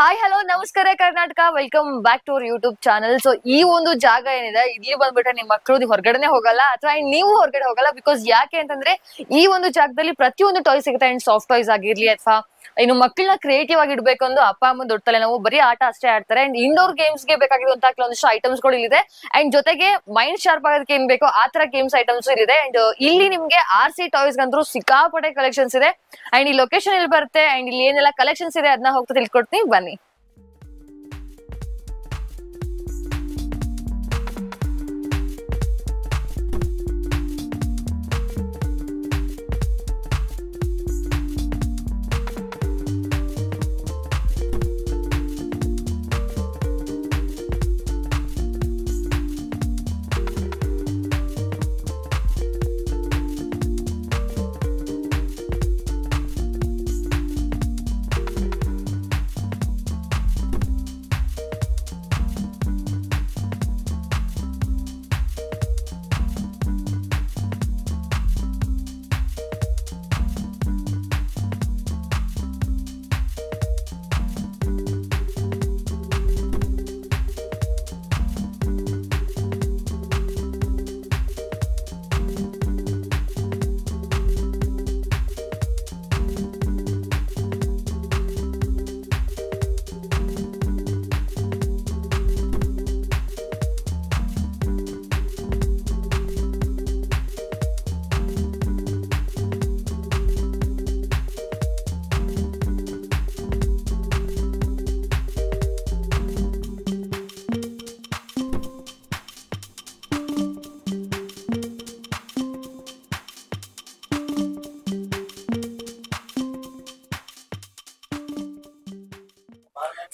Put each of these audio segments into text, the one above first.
Hi hello ನಮಸ್ಕಾರ Karnataka, welcome back to our YouTube channel. So ಈ ಒಂದು ಜಾಗ ಏನಿದೆ, ಇಲ್ಲಿ ಬಂದ್ಬಿಟ್ರೆ ನಿಮ್ ಮಕ್ಕಳು ಹೊರಗಡೆನೆ ಹೋಗಲ್ಲ ಅಥವಾ ನೀವು ಹೊರಗಡೆ ಹೋಗಲ್ಲ. ಬಿಕಾಸ್ ಯಾಕೆ ಅಂತಂದ್ರೆ ಈ ಒಂದು ಜಾಗದಲ್ಲಿ ಪ್ರತಿಯೊಂದು ಟಾಯ್ಸ್ ಸಿಗುತ್ತೆ. ಅಂಡ್ ಸಾಫ್ಟ್ ಟಾಯ್ಸ್ ಆಗಿರ್ಲಿ ಅಥವಾ ಇನ್ನು ಮಕ್ಕಳನ್ನ ಕ್ರಿಯೇಟಿವ್ ಆಗಿ ಇಡ್ಬೇಕು ಅಂದ್ರೆ ಅಪ್ಪ ಅಮ್ಮ ದೊಡ್ಡ ತಲೆ ನಾವು ಬರೀ ಆಟ ಅಷ್ಟೇ ಆಡ್ತಾರೆ. ಅಂಡ್ ಇಂಡೋರ್ ಗೇಮ್ಸ್ ಗೆ ಬೇಕಾಗಿರುವಂತಹ ಕೆಲವೊಂದಿಷ್ಟು ಐಟಮ್ಸ್ ಗಳು ಇಲ್ಲಿದೆ. ಅಂಡ್ ಜೊತೆಗೆ ಮೈಂಡ್ ಶಾರ್ಪ್ ಆಗೋದಕ್ಕೆ ಏನ್ ಬೇಕೋ ಆ ತರ ಗೇಮ್ಸ್ ಐಟಮ್ಸ್ ಇದೆ. ಅಂಡ್ ಇಲ್ಲಿ ನಿಮ್ಗೆ RC ಟಾಯ್ಸ್ ಗಂತೂ ಸಿಕ್ಕಾಪಟ್ಟೆ ಕಲೆಕ್ಷನ್ಸ್ ಇದೆ. ಅಂಡ್ ಈ ಲೊಕೇಶನ್ ಎಲ್ಲಿ ಬರುತ್ತೆ ಅಂಡ್ ಇಲ್ಲಿ ಏನೆಲ್ಲ ಕಲೆಕ್ಷನ್ಸ್ ಇದೆ ಅದನ್ನ ಹೋಗ್ತಾ ತಿಳ್ಕೊಡ್ತೀನಿ, ಬನ್ನಿ.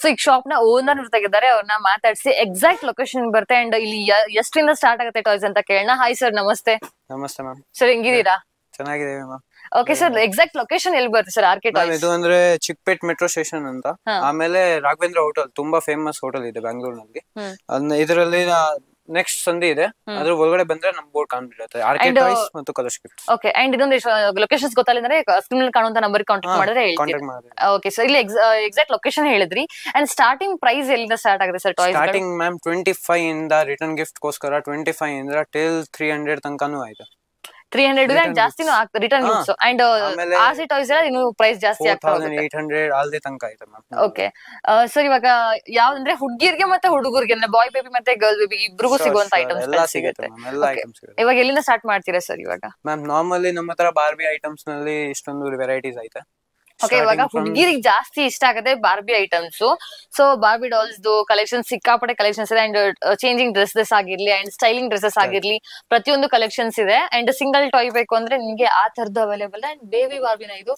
ಸೊ ಈಗ ಶಾಪ್ ನ ಓನರ್ ತೆಗಿದ್ದಾರೆ, ಅವ್ರನ್ನ ಮಾತಾಡಿಸಿ ಎಕ್ಸಾಕ್ಟ್ ಲೊಕೇಶನ್ ಬರುತ್ತೆ ಅಂಡ್ ಇಲ್ಲಿ ಎಷ್ಟರಿಂದ ಸ್ಟಾರ್ಟ್ ಆಗುತ್ತೆ ಟಾಯ್ಸ್ ಅಂತ ಕೇಳೋಣ. ಹಾಯ್ ಸರ್, ನಮಸ್ತೆ. ನಮಸ್ತೆ ಮ್ಯಾಮ್. ಸರ್ ಹೆಂಗಿದ್ದೀರಾ? ಚೆನ್ನಾಗಿದ್ದೀವಿ ma'am. Okay sir, exact location ಎಲ್ಲಿ ಬರುತ್ತೆ ಸರ್ RK ಟಾಯ್ಸ್? ಇದು ಅಂದ್ರೆ ಚಿಕ್ಕಪೇಟ್ ಮೆಟ್ರೋ ಸ್ಟೇಷನ್ ಅಂತ, ಆಮೇಲೆ ರಾಘವೇಂದ್ರ ಹೋಟೆಲ್ ತುಂಬಾ ಫೇಮಸ್ ಹೋಟೆಲ್ ಇದೆ ಬ್ಯಾಂಗ್ಳೂರ್ನಲ್ಲಿ. ಇದರಲ್ಲಿ ನೆಕ್ಸ್ಟ್ ಸಂಧಿ ಇದೆ, ಅದ್ರ ಒಳಗಡೆ ಬಂದ್ರೆ ನಮ್ ಬೋರ್ಡ್ ಕಾಣ್ಬಿಡುತ್ತೆ RK ಟಾಯ್ಸ್ ಮತ್ತು ಕಲರ್ಸ್ ಗಿಫ್ಟ್. ಓಕೆ, ಅಂಡ್ ಇದೊಂದು ಲೊಕೇಶನ್ಸ್ ಗೊತ್ತಿಲ್ಲ ಅಂದ್ರೆ ಸ್ಕ್ರೀನ್ ಅಲ್ಲಿ ಕಾಣುವಂತ ನಂಬರ್ ಕಾಂಟ್ಯಾಕ್ಟ್ ಮಾಡಿದ್ರೆ ಹೇಳ್ತೀವಿ. ಓಕೆ ಸರ್, ಇಲ್ಲಿ ಎಕ್ಸಾಕ್ಟ್ ಲೊಕೇಶನ್ ಹೇಳಿದ್ರಿ. ಅಂಡ್ ಸ್ಟಾರ್ಟಿಂಗ್ ಪ್ರೈಸ್ ಎಲ್ಲಿಂದ ಸ್ಟಾರ್ಟ್ ಆಗುತ್ತೆ ಸರ್ ಟಾಯ್ಸ್? ಸ್ಟಾರ್ಟಿಂಗ್ ಮ್ಯಾಮ್ 25 ಇಂದ ರಿಟರ್ನ್ ಗಿಫ್ಟ್ ಗೋಸ್ಕರ 25 ಇಂದ ಟಿಲ್ 300 ತನಕನೂ ಆಯ್ತು. 300 ಅಂಡ್ ಜಾಸ್ತಿನೂ return gifts and RC toys ಇನ್ನು ಪ್ರೈಸ್ ಜಾಸ್ತಿ ಆಗ್ತಾ ಹೋಗುತ್ತೆ. 800 ಆಲ್ದಿ ತನಕ ಆಯ್ತು ಮ್ಯಾಮ್. ಓಕೆ ಸರ್, ಇವಾಗ ಯಾವ್ದಂದ್ರೆ ಹುಡುಗಿರ್ಗೆ ಮತ್ತೆ ಹುಡುಗರಿಗೆ ಅಂದ್ರೆ ಬಾಯ್ ಬೇಬಿ ಮತ್ತೆ ಗರ್ಲ್ ಬೇಬಿ ಇಬ್ರಿಗೂ ಸಿಗುವಂತ ಐಟಮ್ಸ್ ಎಲ್ಲ ಸಿಗುತ್ತೆ ಮ್ಯಾಮ್. ಎಲ್ಲ ಐಟಮ್ಸ್ ಸಿಗುತ್ತೆ. ಇವಾಗ ಎಲ್ಲಿಂದ ಸ್ಟಾರ್ಟ್ ಮಾಡ್ತೀರಾ ಸರ್ ಇವಾಗ? ಮ್ಯಾಮ್ ನಾರ್ಮಲಿ ನಮ್ಮ ಹತ್ರ ಬಾರ್ಬಿ ಐಟಮ್ಸ್ ನಲ್ಲಿ ಇಷ್ಟೊಂದು ವೆರೈಟೀಸ್ ಐತೆ. ಓಕೆ, ಇವಾಗ ಹುಡುಗಿರಿಗೆ ಜಾಸ್ತಿ ಇಷ್ಟ ಆಗುತ್ತೆ Barbie items. So Barbie dolls collection ಸಿಕ್ಕಾಪಟ್ಟೆ ಕಲೆಕ್ಷನ್ಸ್ ಇದೆ. ಅಂಡ್ ಚೇಂಜಿಂಗ್ ಡ್ರೆಸ್ಸಸ್ ಆಗಿರ್ಲಿ ಅಂಡ್ ಸ್ಟೈಲಿಂಗ್ ಡ್ರೆಸ್ಸಸ್ ಆಗಿರ್ಲಿ ಪ್ರತಿಯೊಂದು ಕಲೆಕ್ಷನ್ಸ್ ಇದೆ. ಅಂಡ್ ಸಿಂಗಲ್ ಟಾಯ್ ಬೇಕು ಅಂದ್ರೆ ನಿಮ್ಗೆ ಆ ತರದ್ದು ಅವೈಲೇಬಲ್. ಅಂಡ್ ಬೇಬಿ ಬಾರ್ಬಿನ ಇದು.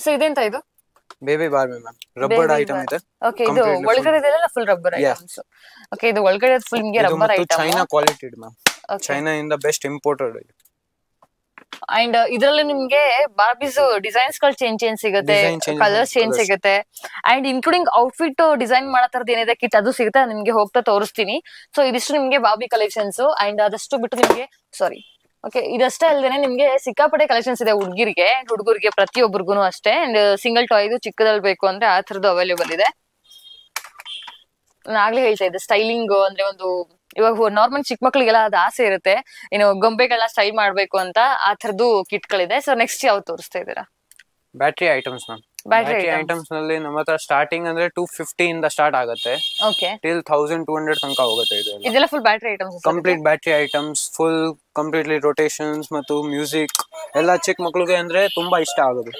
ಸೊ ಇದೆಂತ ಇದು? Baby Barbie ma'am, rubber item ಇದೆ. ಓಕೆ, ಇದು ಒಳಗಡೆ ಇದೆಲ್ಲ ಫುಲ್ ರಬ್ಬರ್ ಐಟಮ್ಸ್. ಓಕೆ, ಇದು ಒಳಗಡೆ ಫುಲ್ ನಿಮಗೆ ರಬ್ಬರ್ ಐಟಮ್. ಚೈನಾ ಕ್ವಾಲಿಟಿ ಇದೆ ಮ್ಯಾಮ್. ಚೈನಾ ಇಂದ ಬೆಸ್ಟ್ ಇಂಪೋರ್ಟೆಡ್ ಇದೆ. ಅಂಡ್ ಇದರಲ್ಲಿ ನಿಮ್ಗೆ ಬಾರ್ಬೀಸ್ ಡಿಸೈನ್ಸ್ ಗಳು ಚೇಂಜ್ ಸಿಗುತ್ತೆ, ಕಲರ್ಸ್ ಚೇಂಜ್ ಸಿಗುತ್ತೆ. ಅಂಡ್ ಇನ್ಕ್ಲೂಡಿಂಗ್ ಔಟ್ಫಿಟ್ ಡಿಸೈನ್ ಮಾಡೋ ತರದ್ ಏನಿದೆ ಕಿಟ್ ಅದು ಸಿಗುತ್ತೆ. ನಿಮ್ಗೆ ಹೋಗ್ತಾ ತೋರಿಸ್ತೀನಿ. ಸೊ ಇದಿಷ್ಟು ನಿಮ್ಗೆ ಬಾರ್ಬಿ ಕಲೆಕ್ಷನ್ಸ್. ಅಂಡ್ ಅದಷ್ಟು ಬಿಟ್ಟು ನಿಮ್ಗೆ ಓಕೆ, ಇದಷ್ಟೇ ಅಲ್ಲದೆ ನಿಮ್ಗೆ ಸಿಕ್ಕಾಪಟ್ಟೆ ಕಲೆಕ್ಷನ್ಸ್ ಇದೆ ಹುಡುಗಿರಿಗೆ ಹುಡುಗರಿಗೆ ಪ್ರತಿಯೊಬ್ಬರಿಗೂ ಅಷ್ಟೇ. ಅಂಡ್ ಸಿಂಗಲ್ ಟಾಯ್ ಚಿಕ್ಕದಲ್ಲಿ ಬೇಕು ಅಂದ್ರೆ ಆ ತರದ್ದು ಅವೈಲೇಬಲ್ ಇದೆ. ನಾನು ಆಗ್ಲೇ ಹೇಳ್ತಾ ಇದ್ದೆ ಸ್ಟೈಲಿಂಗ್ ಅಂದ್ರೆ ಒಂದು ಇವಾಗ ನಾರ್ಮಲ್ ಚಿಕ್ಕ ಮಕ್ಳಿಗೆಲ್ಲ ಅದು ಆಸೆ ಇರುತ್ತೆ, ಏನು ಗೊಂಬೆಗಳನ್ನ ಸ್ಟೈಲ್ ಮಾಡ್ಬೇಕು ಅಂತ. ಆ ತರದ್ದು ಕಿಟ್ ಗಳಿದೆ. ಸೊ ನೆಕ್ಸ್ಟ್ ಯಾವ್ದು ತೋರಿಸ್ತಾ ಇದ್ದೀರಾ? Battery items ma'am. Battery items ನಲ್ಲಿ ನಮ್ಮ ಹತ್ರ ಸ್ಟಾರ್ಟಿಂಗ್ ಅಂದ್ರೆ 250 ಇಂದ ಸ್ಟಾರ್ಟ್ ಆಗುತ್ತೆ. ಓಕೆ, ಟಿಲ್ 1200 ತನಕ ಹೋಗುತ್ತೆ. ಇದೆಲ್ಲ full battery items, complete battery items, full completely rotations ಮತ್ತು ಮ್ಯೂಸಿಕ್ ಎಲ್ಲ ಚಿಕ್ಕ ಮಕ್ಳಿಗೆ ಅಂದ್ರೆ ತುಂಬಾ ಇಷ್ಟ ಆಗೋದು.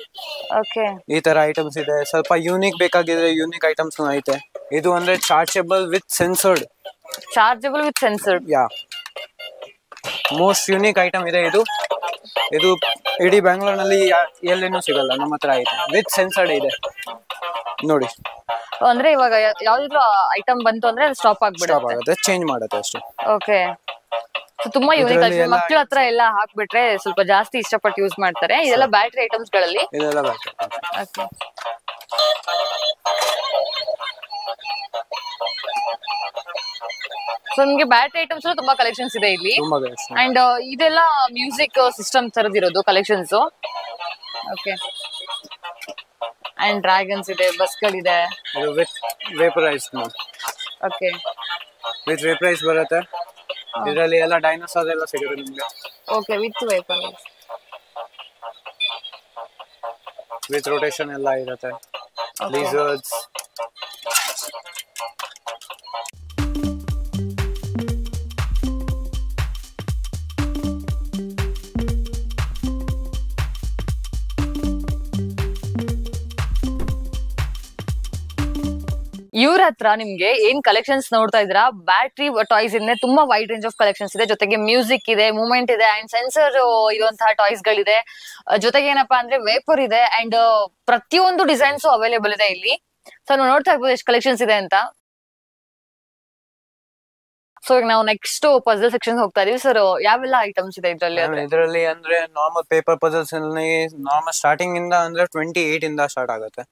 ಓಕೆ, ಈ ತರ ಐಟಮ್ಸ್ ಇದೆ. ಸ್ವಲ್ಪ ಯೂನಿಕ್ ಬೇಕಾಗಿದ್ರೆ ಯೂನಿಕ್ ಐಟಮ್ಸ್ ಐತೆ. ಇದು ಅಂದ್ರೆ chargeable with censored. Yeah, most unique item ಇದೆ ಇದು. ಇದು ಇಡೀ ಬ್ಯಾಂಗ್ಳೂರ್ನಲ್ಲಿ ಎಲ್ಲೇನೂ ಸಿಗಲ್ಲ, ನಮ್ಮ ಹತ್ರ ಐತೆ. ವಿತ್ ಸೆನ್ಸರ್ಡ್ ಇದೆ ನೋಡಿ. ಅಂದ್ರೆ ಇವಾಗ ಯಾವ್ದಾದ್ರು ಐಟಮ್ ಬಂತು ಅಂದ್ರೆ ಸ್ಟಾಪ್ ಆಗುತ್ತೆ, ಚೇಂಜ್ ಮಾಡುತ್ತೆ ಅಷ್ಟೇ. ಓಕೆ, ತುಂಬಾ ಯೂನಿಕ್ ಆಗಿ ಮಕ್ಕಳ ಹತ್ರ ಎಲ್ಲ ಹಾಕ್ಬಿಟ್ರೆ ಸ್ವಲ್ಪ ಜಾಸ್ತಿ ಇಷ್ಟಪಟ್ಟು ಯೂಸ್ ಮಾಡ್ತಾರೆ. ಇದೆಲ್ಲ ಬ್ಯಾಟರಿ ಐಟಮ್ಸ್ ಗಳಲ್ಲಿ. ಸೊ ನಿಮ್ಗೆ ಬ್ಯಾಟರಿ ಐಟಮ್ಸ್ ತುಂಬಾ ಕಲೆಕ್ಷನ್ಸ್ ಇದೆ ಇಲ್ಲಿ. ಅಂಡ್ ಇದೆಲ್ಲ ಮ್ಯೂಸಿಕ್ ಸಿಸ್ಟಮ್ ತರದಿರೋದು ಕಲೆಕ್ಷನ್ಸ್. ಓಕೆ, ಅಂಡ್ ಡ್ರ್ಯಾಗನ್ಸ್ ಇದೆ, ಬಸ್ ಗಳಿದೆ. ಇದು with vaporize ma'am. Okay, with vaporize ಬರುತ್ತೆ. ಇದರಲ್ಲಿ ಎಲ್ಲ ಡೈನೋಸಾರ್ ಎಲ್ಲ ಸಿಗುತ್ತೆ ನಿಮ್ಗೆ. Okay, with vaporize, with rotation ಎಲ್ಲ ಇರುತ್ತೆ. ಲಿಸರ್ಡ್ಸ್. ಇವ್ರ ಹತ್ರ ನಿಮ್ಗೆ ಏನ್ ಕಲೆಕ್ಷನ್ಸ್ ನೋಡ್ತಾ ಇದ್ರ, ಬ್ಯಾಟ್ರಿ ಟಾಯ್ಸ್ ಇಂದ ತುಂಬಾ ವೈಡ್ ರೇಂಜ್ ಆಫ್ ಕಲೆಕ್ಷನ್ಸ್ ಇದೆ. ಜೊತೆಗೆ ಮ್ಯೂಸಿಕ್ ಇದೆ, ಮೂವ್ಮೆಂಟ್ ಇದೆ, ಅಂಡ್ ಸೆನ್ಸರ್ ಇರುವಂತಹ ಟಾಯ್ಸ್ ಗಳಿದೆ. ಜೊತೆಗೆ ಏನಪ್ಪಾ ಅಂದ್ರೆ ವೇಪರ್ ಇದೆ, ಅಂಡ್ ಪ್ರತಿಯೊಂದು ಡಿಸೈನ್ಸ್ ಅವೈಲೇಬಲ್ ಇದೆ ಇಲ್ಲಿ. ಸೊ ನಾವು ನೋಡ್ತಾ ಇರ್ಬೋದು ಎಷ್ಟು ಕಲೆಕ್ಷನ್ಸ್ ಇದೆ ಅಂತ. ಸೊ ಈಗ ನಾವು ನೆಕ್ಸ್ಟ್ ಪಜಲ್ ಸೆಕ್ಷನ್ ಹೋಗ್ತಾ ಇದೀವಿ. ಸರ್ ಯಾವೆಲ್ಲ ಐಟಮ್ಸ್ ಇದೆ ಇದರಲ್ಲಿ? ಇದರಲ್ಲಿ ಅಂದ್ರೆ normal paper puzzles normal starting ಇಂದ ಅಂದ್ರೆ 28 ಇಂದ ಸ್ಟಾರ್ಟ್ ಆಗುತ್ತೆ.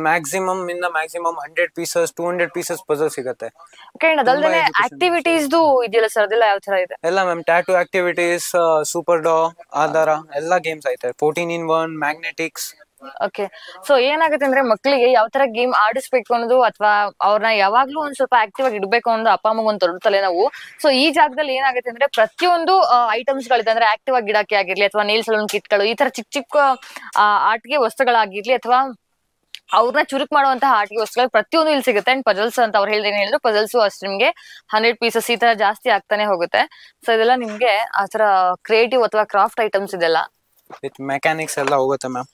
ಮ್ಯಾಕ್ಸಿಮಮ್ 100 ಪೀಸಸ್ 200 ಪೀಸಸ್ ಪಜಲ್ ಸಿಗುತ್ತೆ. ಅದಲ್ಲದೆ ಆಕ್ಟಿವಿಟೀಸ್ ಇದೆಯಲ್ಲ ಸರ್, ಅದೆಲ್ಲ ಯಾವ ತರ ಇದೆ? ಎಲ್ಲ ಮ್ಯಾಮ್ ಟ್ಯಾಟೂ ಆಕ್ಟಿವಿಟೀಸ್, ಸೂಪರ್ ಡಾ ಆಧಾರ ಎಲ್ಲ ಗೇಮ್ಸ್ ಐತೆ. 14-in-1 magnetics. ಓಕೆ, ಸೊ ಏನಾಗುತ್ತೆ ಅಂದ್ರೆ ಮಕ್ಕಳಿಗೆ ಯಾವ ತರ ಗೇಮ್ ಆಡಿಸ್ಬೇಕು ಅನ್ನೋದು, ಅಥವಾ ಅವ್ರನ್ನ ಯಾವಾಗ್ಲೂ ಒಂದ್ ಸ್ವಲ್ಪ ಆಕ್ಟಿವ್ ಆಗಿ ಇಡ್ಬೇಕು ಅನ್ನೋದು ಅಪ್ಪ ಅಮ್ಮಗೆ ಒಂದು ದೊಡ್ಡ ತಲೆನೋವು. ಸೊ ಈ ಜಾಗದಲ್ಲಿ ಏನಾಗುತ್ತೆ ಅಂದ್ರೆ ಪ್ರತಿಯೊಂದು ಐಟಮ್ಸ್ ಗಳಿದೆ. ಅಂದ್ರೆ ಆಕ್ಟಿವ್ ಆಗಿ ಗಿಡಕ್ಕೆ ಆಗಿರ್ಲಿ, ಅಥವಾ ನೇಲ್ ಸಲೂನ್ ಕಿಟ್ಗಳು, ಈ ತರ ಚಿಕ್ಕ ಚಿಕ್ಕ ಆಟಿಕೆ ವಸ್ತುಗಳಾಗಿರ್ಲಿ, ಅಥವಾ ಅವ್ರನ್ನ ಚುರುಕ್ ಮಾಡುವಂತಹ ಆಟಿಕೆ ವಸ್ತುಗಳು ಪ್ರತಿಯೊಂದು ಇಲ್ಲಿ ಸಿಗುತ್ತೆ. ಅಂಡ್ ಪಜಲ್ಸ್ ಅಂತ ಅವ್ರು ಹೇಳಿದ್ರು, ಪಜಲ್ಸ್ ಅಷ್ಟು ನಿಮ್ಗೆ 100 ಪೀಸಸ್ ಈ ತರ ಜಾಸ್ತಿ ಆಗ್ತಾನೆ ಹೋಗುತ್ತೆ. ಸೊ ಇದೆಲ್ಲ ನಿಮ್ಗೆ ಆ ತರ ಕ್ರಿಯೇಟಿವ್ ಅಥವಾ ಕ್ರಾಫ್ಟ್ ಐಟಮ್ಸ್ ಇದೆಲ್ಲ ವಿತ್ ಮೆಕ್ಯಾನಿಕ್ಸ್ ಎಲ್ಲ ಹೋಗುತ್ತೆ ಮ್ಯಾಮ್.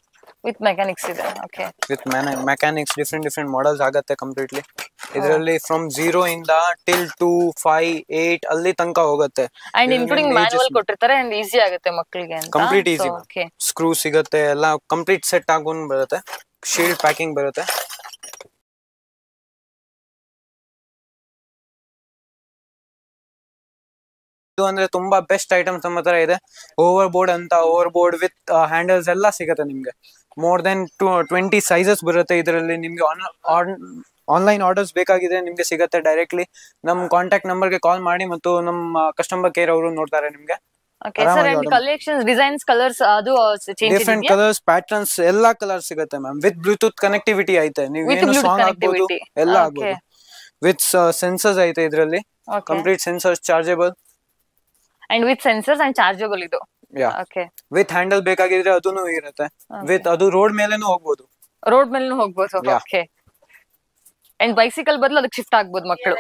ವಿತ್ ಮೆಕ್ಯಾನಿಕ್ಸ್ ಇದೆ. Okay, with mechanics different models ಆಗುತ್ತೆ ಕಂಪ್ಲೀಟ್ಲಿ. ಇದರಲ್ಲಿ ಫ್ರಮ್ 0 ಇಂದ ಟಿಲ್ 2, 5, 8 ಅಲ್ಲಿ ತನಕ ಹೋಗುತ್ತೆ. ಅಂಡ್ ಇನ್ಕ್ಲೂಡಿಂಗ್ ಮ್ಯಾನುವಲ್ ಕೊಟ್ಟಿರ್ತಾರೆ, ಅಂಡ್ ಈಸಿ ಆಗುತ್ತೆ ಮಕ್ಕಳಿಗೆ ಅಂತ. Complete easy. ಸ್ಕ್ರೂ ಸಿಗುತ್ತೆ, ಎಲ್ಲ ಕಂಪ್ಲೀಟ್ ಸೆಟ್ ಆಗೋನ್ ಬರುತ್ತೆ. ಶೀಲ್ಡ್ ಪ್ಯಾಕಿಂಗ್ ಬರುತ್ತೆ. ಇದು ಅಂದ್ರೆ ತುಂಬಾ ಬೆಸ್ಟ್ ಐಟಮ್ಸ್ ನಮ್ಮ ಹತ್ರ ಇದೆ. ಓವರ್ ಬೋರ್ಡ್ ಅಂತ, ಓವರ್ ಬೋರ್ಡ್ ವಿತ್ ಹ್ಯಾಂಡಲ್ಸ್ ಎಲ್ಲ ಸಿಗುತ್ತೆ ನಿಮ್ಗೆ. ಮೋರ್ ದೆನ್ 20 ಸೈಜಸ್ ಬರುತ್ತೆ ಇದರಲ್ಲಿ. ನಿಮ್ಗೆ ಆನ್ಲೈನ್ ಆರ್ಡರ್ಸ್ ಬೇಕಾಗಿದೆ ನಿಮ್ಗೆ ಸಿಗುತ್ತೆ. ಡೈರೆಕ್ಟ್ಲಿ ನಮ್ ಕಾಂಟ್ಯಾಕ್ಟ್ ನಂಬರ್ಗೆ ಕಾಲ್ ಮಾಡಿ, ಮತ್ತು ನಮ್ಮ ಕಸ್ಟಮರ್ ಕೇರ್ ಅವರು ನೋಡ್ತಾರೆ ನಿಮ್ಗೆ. ಕಲೆಕ್ಷನ್ಸ್, ಡಿಸೈನ್ಸ್, ಕಲರ್ಸ್ ಅದು ಡಿಫರೆಂಟ್ ಕಲರ್ಸ್, ಪ್ಯಾಟರ್ನ್ಸ್ ಎಲ್ಲಾ ಕಲರ್ ಸಿಗುತ್ತೆ ಮ್ಯಾಮ್. ವಿತ್ ಬ್ಲೂಟೂತ್ ಕನೆಕ್ಟಿವಿಟಿ ಐತೆ. ನೀವು ಏನು ಸಾಂಗ್ ಆಗ್ಬೋದು, ಎಲ್ಲ ಆಗ್ಬೋದು. ವಿತ್ ಸೆನ್ಸರ್ಸ್ ಐತೆ ಇದರಲ್ಲಿ. Complete sensors, chargeable. And with sensors and chargeable ಇದು. ಓಕೆ, ವಿತ್ ಹ್ಯಾಂಡಲ್ ಬೇಕಾಗಿದ್ರೆ ಅದೂನು ಇರುತ್ತೆ. ವಿತ್ ಅದು ರೋಡ್ ಮೇಲೆನೂ ಹೋಗ್ಬೋದು. ರೋಡ್ ಮೇಲೆನೂ ಹೋಗ್ಬೋದು. ಓಕೆ, ಅಂಡ್ ಬೈಸಿಕಲ್ ಬದಲು ಅದಕ್ಕೆ ಶಿಫ್ಟ್ ಆಗ್ಬೋದು ಮಕ್ಕಳು.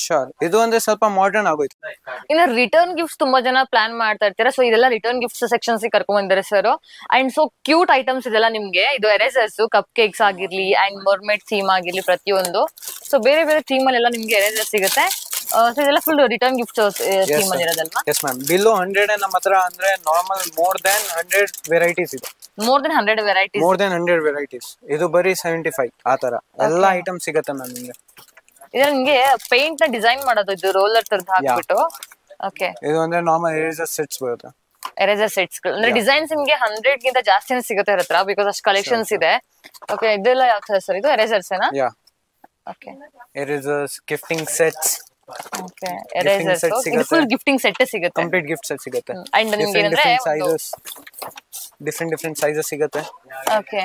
ಶೋರ್. ಇದು ಅಂದ್ರೆ ಸ್ವಲ್ಪ ಮಾಡರ್ನ್ ಆಗೋಯ್ತು. ಇನ್ನು ರಿಟರ್ನ್ ಗಿಫ್ಟ್ಸ್ ತುಂಬಾ ಜನ ಪ್ಲಾನ್ ಮಾಡ್ತಾ ಇರ್ತೀರಾ. ಸೊ ಇದೆಲ್ಲ ರಿಟರ್ನ್ ಗಿಫ್ಟ್ಸ್ ಸೆಕ್ಷನ್ಸ್ ಕರ್ಕೊಂಡ್ ಬಂದಿದ್ದಾರೆ sir. And so cute items ಇದೆಲ್ಲ ನಿಮ್ಗೆ. ಇದು ಎರೇಸರ್ಸ್, ಕಪ್ ಕೇಕ್ಸ್ ಆಗಿರ್ಲಿ, ಅಂಡ್ ಮರ್ಮೇಡ್ ಥೀಮ್ ಆಗಿರ್ಲಿ, ಪ್ರತಿಯೊಂದು. ಸೊ ಬೇರೆ ಬೇರೆ ಥೀಮ್ ಅಲ್ಲೆಲ್ಲ ನಿಮ್ಗೆ ಎರೇಸರ್ ಸಿಗುತ್ತೆ. ಸೊ ಇದೆಲ್ಲ ಫುಲ್ ರಿಟರ್ನ್ ಗಿಫ್ಟ್ ಥೀಮ್ ಅಲ್ಲಿ ಇರೋದಲ್ವಾ? Yes ma'am. ಬಿಲೋ 100 ನಮ್ಮ ಹತ್ರ ಅಂದ್ರೆ ನಾರ್ಮಲ್ ಮೋರ್ ದೆನ್ 100 ವೆರೈಟೀಸ್ ಇದೆ. More than 100 varieties. ಇದು ಬರೀ 75 ಆ ತರ ಎಲ್ಲ ಐಟಮ್ ಸಿಗುತ್ತೆ ಮ್ಯಾಮ್ ನಿಮ್ಗೆ. ಇದು ನಿಮ್ಗೆ ಪೇಂಟ್ ನ ಡಿಸೈನ್ ಮಾಡೋದು, ಇದು ರೋಲರ್ ತರದ್ ಹಾಕ್ಬಿಟ್ಟು. ಓಕೆ, ಇದು ಅಂದ್ರೆ ನಾರ್ಮಲ್ ಎರೇಸರ್ ಸೆಟ್ಸ್ ಬರುತ್ತೆ. ಎರೇಸರ್ ಸೆಟ್ಸ್ ಅಂದ್ರೆ ಡಿಸೈನ್ಸ್ ನಿಮ್ಗೆ 100 ಗಿಂತ ಜಾಸ್ತಿನೇ ಸಿಗುತ್ತೆ ಇರತ್ರ, ಬಿಕಾಸ್ ಅಷ್ಟು ಕಲೆಕ್ಷನ್ಸ್ ಇದೆ. ಓಕೆ, ಇದೆಲ್ಲ ಯಾವ ತರ ಸರ್? ಇದು ಎರೇಸರ್ಸ್ ಏನಾ? Okay, erasers, gifting sets. Okay, erasers ಇದು ಫುಲ್ ಗಿಫ್ಟಿಂಗ್ ಸೆಟ್ ಸಿಗುತ್ತೆ. ಕಂಪ್ಲೀಟ್ ಗಿಫ್ಟ್ ಸೆಟ್ ಸಿಗುತ್ತೆ. ಅಂಡ್ ನಿಮ್ಗೆ ಏನಂದ್ರೆ ಡಿಫರೆಂಟ್ ಸೈಜಸ್ ಸಿಗುತ್ತೆ. ಓಕೆ,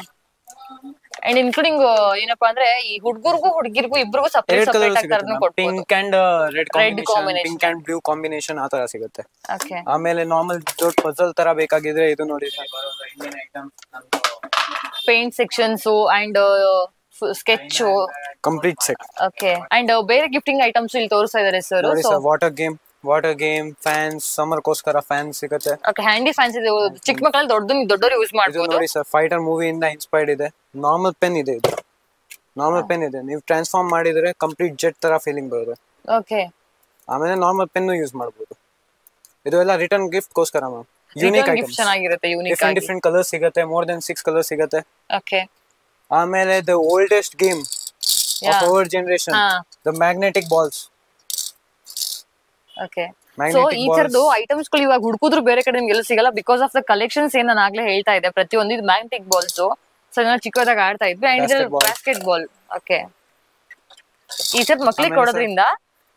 ಅಂಡ್ ಇನ್ಕ್ಲೂಡಿಂಗ್ ಏನಪ್ಪಾ ಅಂದ್ರೆ ಈ ಹುಡುಗರಿಗೂ ಹುಡುಗಿರಿಗೂ ಇಬ್ಬರಿಗೂ ಸಪರೇಟ್ ಆಗ್ತಾರನು ಕೊಡ್ಬೋದು. Pink and red combination, pink and blue combination ಆ ತರ ಸಿಗುತ್ತೆ. ಓಕೆ, ಆಮೇಲೆ ನಾರ್ಮಲ್ ದೊಡ್ಡ ಪಜಲ್ ತರ ಬೇಕಾಗಿದ್ರೆ ಇದು ನೋಡಿ paint sections and sketch complete set. Okay, and ಬೇರೆ ಗಿಫ್ಟಿಂಗ್ ಐಟಮ್ಸ್ ಇಲ್ಲಿ ತೋರಿಸ್ತಾ ಇದ್ದಾರೆ sir. Water game, fans, summer ಗೋಸ್ಕರ ಫ್ಯಾನ್ಸ್ ಸಿಗುತ್ತೆ. ಓಕೆ, ಹ್ಯಾಂಡಿ ಫ್ಯಾನ್ಸ್ ಇದೆ. ಚಿಕ್ಕ ಮಕ್ಕಳು ದೊಡ್ಡವರು ಯೂಸ್ ಮಾಡಬಹುದು. ನೋಡಿ ಸರ್, ಫೈಟರ್ ಮೂವಿಯಿಂದ ಇನ್ಸ್ಪೈರ್ಡ್ ಇದೆ. ನಾರ್ಮಲ್ ಪೆನ್ ಇದೆ. ಇದು ನಾರ್ಮಲ್ ಪೆನ್ ಇದೆ. ನೀವು ಟ್ರಾನ್ಸ್ಫಾರ್ಮ್ ಮಾಡಿದ್ರೆ ಕಂಪ್ಲೀಟ್ ಜೆಟ್ ತರ ಫೀಲಿಂಗ್ ಬರುತ್ತೆ. ಓಕೆ, ಆಮೇಲೆ ನಾರ್ಮಲ್ ಪೆನ್ ಯೂಸ್ ಮಾಡಬಹುದು. ಇದು ಎಲ್ಲ ರಿಟರ್ನ್ ಗಿಫ್ಟ್ ಗೋಸ್ಕರ ಮ್ಯಾಮ್. ಯೂನಿಕ್ ಐಟಮ್ಸ್ ಚೆನ್ನಾಗಿರುತ್ತೆ. ಯೂನಿಕ್ ಡಿಫರೆಂಟ್ ಕಲರ್ಸ್ ಸಿಗುತ್ತೆ. ಮೋರ್ ದೆನ್ 6 ಕಲರ್ಸ್ ಸಿಗುತ್ತೆ. ಓಕೆ, ಆಮೇಲೆ the oldest game of our generation, the magnetic balls. Okay, so ಈ ತರದ್ದು ಐಟಮ್ಸ್ ಗಳು ಇವಾಗ ಹುಡುಕಿದ್ರು ಬೇರೆ ಕಡೆ ನಿಮ್ಗೆ ಎಲ್ಲ ಸಿಗಲ್ಲ, ಬಿಕಾಸ್ ಆಫ್ ದ ಕಲೆಕ್ಷನ್ಸ್ ಏನ್ ನಾನು ಆಗ್ಲೇ ಹೇಳ್ತಾ ಇದ್ದೆ. ಪ್ರತಿಯೊಂದು ಇದು ಮ್ಯಾಗ್ನೆಟಿಕ್ ಬಾಲ್ಸ್. ಸೊ ನಾವು ಚಿಕ್ಕದಾಗ ಆಡ್ತಾ ಇದ್ವಿ. ಅಂಡ್ ಇದು ಬಾಸ್ಕೆಟ್ ಬಾಲ್. ಓಕೆ, ಈ ತರ ಮಕ್ಳಿಗೆ ಕೊಡೋದ್ರಿಂದ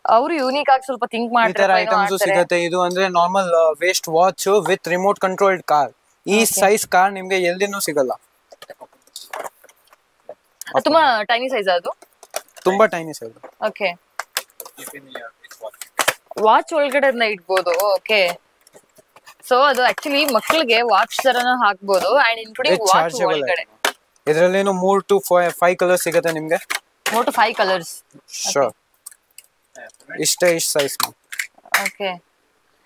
ಅವರು ಯೂನಿಕ್ ಆಗಿ ಸ್ವಲ್ಪ ಥಿಂಕ್ ಮಾಡ್ತಾರೆ. ಐಟಮ್ಸ್ ಸಿಗುತ್ತೆ. ಇದು ಅಂದ್ರೆ normal waste watch with remote controlled car. ಈ ಸೈಜ್ ಕಾರ್ ನಿಮ್ಗೆ ಎಲ್ಲಿನೂ ಸಿಗಲ್ಲ. ತುಂಬಾ ಟೈನಿ ಸೈಜ್ ಅದು? ತುಂಬಾ ಟೈನಿ ಸೈಜ್. ಓಕೆ. ವಾಚ್ ಒಳಗಡೆ ಇಡ್ಬೋದು. ಓಕೆ. ಸೊ ಅದು ಆಕ್ಚುಲಿ ಮಕ್ಕಳಿಗೆ ವಾಚ್ ತರನ ಹಾಕ್ಬೋದು ಅಂಡ್ ಇನ್ಕ್ಲೂಡಿಂಗ್ ವಾಚ್ ಒಳಗಡೆ. ಇದರಲ್ಲೇನು 3 to 5 ಕಲರ್ಸ್ ಸಿಗುತ್ತೆ ನಿಮಗೆ. 4 to 5 ಕಲರ್ಸ್. ಶೋರ್. ಇಷ್ಟ ಸೈಜ್. ಓಕೆ.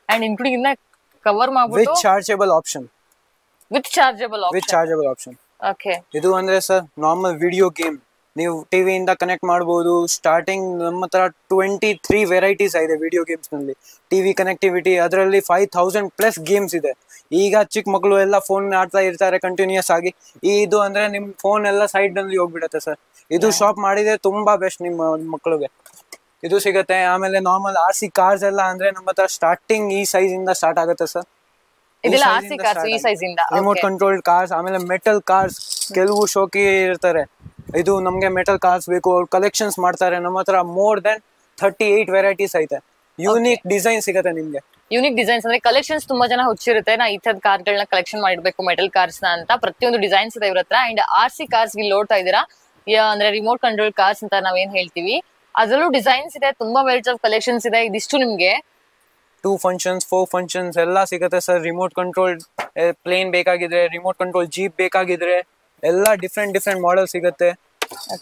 ಅಂಡ್ ಇನ್ಕ್ಲೂಡಿಂಗ್ ಇನ್ನ ಕವರ್ ಮಾಡ್ಬಿಟ್ಟು with chargeable option. With chargeable option. Okay. ಇದು ಅಂದ್ರೆ ಸರ್ ನಾರ್ಮಲ್ ವಿಡಿಯೋ ಗೇಮ್ ನೀವು ಟಿವಿ ಇಂದ ಕನೆಕ್ಟ್ ಮಾಡಬಹುದು. ಸ್ಟಾರ್ಟಿಂಗ್ ನಮ್ಮ ಹತ್ರ 23 ವೆರೈಟೀಸ್ ಇದೆ ವಿಡಿಯೋ ಗೇಮ್ಸ್ ನಲ್ಲಿ. ಟಿವಿ ಕನೆಕ್ಟಿವಿಟಿ ಅದರಲ್ಲಿ 5000+ ಗೇಮ್ಸ್ ಇದೆ. ಈಗ ಚಿಕ್ಕ ಮಕ್ಕಳು ಎಲ್ಲ ಫೋನ್ ಆಡ್ತಾ ಇರ್ತಾರೆ ಕಂಟಿನ್ಯೂಸ್ ಆಗಿ. ಇದು ಅಂದ್ರೆ ನಿಮ್ ಫೋನ್ ಎಲ್ಲ ಸೈಡ್ ನಲ್ಲಿ ಹೋಗ್ಬಿಡತ್ತೆ ಸರ್. ಇದು ಶಾಪ್ ಮಾಡಿದ್ರೆ ತುಂಬಾ ಬೆಸ್ಟ್ ನಿಮ್ಮ ಮಕ್ಕಳಿಗೆ. ಇದು ಸಿಗತ್ತೆ. ಆಮೇಲೆ ನಾರ್ಮಲ್ RC ಕಾರ್ಸ್ ಎಲ್ಲ ಅಂದ್ರೆ ನಮ್ಮ ಹತ್ರ ಸ್ಟಾರ್ಟಿಂಗ್ ಈ ಸೈಜ್ ಇಂದ ಸ್ಟಾರ್ಟ್ ಆಗುತ್ತೆ ಸರ್. ಇದೆಲ್ಲ RC ಕಾರ್ಸ್ ಈ ಸೈಜ್ ಇಂದ. ರಿಮೋಟ್ ಕಂಟ್ರೋಲ್ಡ್ ಕಾರ್ಸ್, ಆಮೇಲೆ ಮೆಟಲ್ ಕಾರ್ಸ್ ಕೆಲವು ಶೋಕಿ ಇರ್ತಾರೆ. ಇದು ನಮ್ಗೆ ಮೆಟಲ್ ಕಾರ್ಸ್ ಬೇಕು, ಕಲೆಕ್ಷನ್ಸ್ ಮಾಡ್ತಾರೆ. ನಮ್ಮ ಹತ್ರ ಮೋರ್ ದೆನ್ 38 ವೆರೈಟೀಸ್ ಐತೆ. ಯೂನಿಕ್ ಡಿಸೈನ್ ಸಿಗತ್ತೆ ನಿಮ್ಗೆ. ಯೂನಿಕ್ ಡಿಸೈನ್ಸ್ ಅಂದ್ರೆ ಕಲೆಕ್ಷನ್ಸ್ ತುಂಬಾ ಜನ ಹುಚ್ಚಿರುತ್ತೆ. ನಾ ಈ ತರದ ಕಾರ್ಗಳನ್ನ ಕಲೆಕ್ಷನ್ ಮಾಡಿರ್ಬೇಕು ಮೆಟಲ್ ಕಾರ್ಸ್ ನ ಅಂತ. ಪ್ರತಿಯೊಂದು ಡಿಸೈನ್ಸ್ ಇದೆ ಇವ್ರ ಹತ್ರ. ಅಂಡ್ RC ಕಾರ್ಸ್ ಇಲ್ಲಿ ನೋಡ್ತಾ ಇದೀರಾ, ಅಂದ್ರೆ ರಿಮೋಟ್ ಕಂಟ್ರೋಲ್ ಕಾರ್ಸ್ ಅಂತ ನಾವೇನ್ ಹೇಳ್ತೀವಿ. ಅದರಲ್ಲೂ ಡಿಸೈನ್ಸ್ ಇದೆ, ತುಂಬಾ ವೆರೈಟೀಸ್ ಆಫ್ ಕಲೆಕ್ಷನ್ಸ್ ಇದೆ. ಇದಿಷ್ಟು ನಿಮ್ಗೆ 2 ಫಂಕ್ಷನ್ಸ್ 4 ಫಂಕ್ಷನ್ಸ್ ಎಲ್ಲ ಸಿಗುತ್ತೆ ಸರ್. ರಿಮೋಟ್ ಕಂಟ್ರೋಲ್ ಪ್ಲೇನ್ ಬೇಕಾಗಿದ್ರೆ, ರಿಮೋಟ್ ಕಂಟ್ರೋಲ್ ಜೀಪ್ ಬೇಕಾಗಿದ್ರೆ ಎಲ್ಲ ಡಿಫ್ರೆಂಟ್ ಮಾಡೆಲ್ ಸಿಗುತ್ತೆ